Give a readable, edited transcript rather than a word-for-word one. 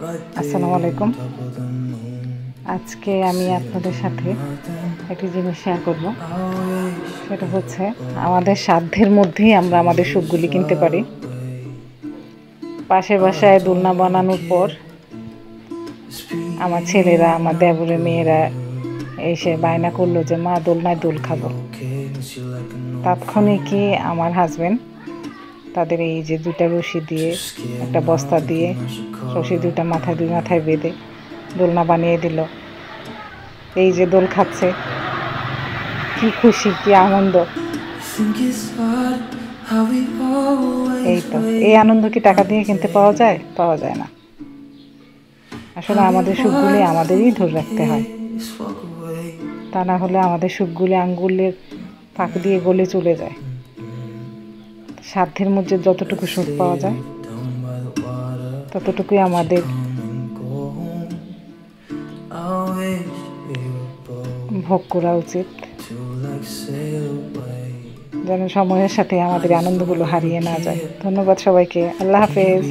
আসসালামু আলাইকুম। আজকে আমি আপনাদের সাথে একটি জিনিস শেয়ার করব। সেটা হচ্ছে আমাদের সাধ্যের মধ্যেই আমরা আমাদের সুখগুলি কিনতে পারি। পাশের বাসায় দোলনা বানানোর পর আমার ছেলেরা, আমার দেবরের মেয়েরা এসে বায়না করলো যে মা দোলনায় দোল খাবো। তাৎক্ষণিকই আমার হাজবেন্ড তাদের এই যে দুইটা রশি দিয়ে, একটা বস্তা দিয়ে রশি দুইটা দুই মাথায় বেঁধে দোলনা বানিয়ে দিল। এই যে দোল খাচ্ছে, কি খুশি, কি আনন্দ! এই তো, এই আনন্দ কি টাকা দিয়ে কিনতে পাওয়া যায়? পাওয়া যায় না। আসলে আমাদের সুখগুলি আমাদেরই ধরে রাখতে হয়, তা না হলে আমাদের সুখগুলি আঙ্গুলের ফাঁক দিয়ে গলে চলে যায়। সাধ্যের মধ্যে যতটুকু সুখ পাওয়া যায় ততটুকুই আমাদের ভোগ করা উচিত, যেন সময়ের সাথে আমাদের আনন্দগুলো হারিয়ে না যায়। ধন্যবাদ সবাইকে। আল্লাহ হাফেজ।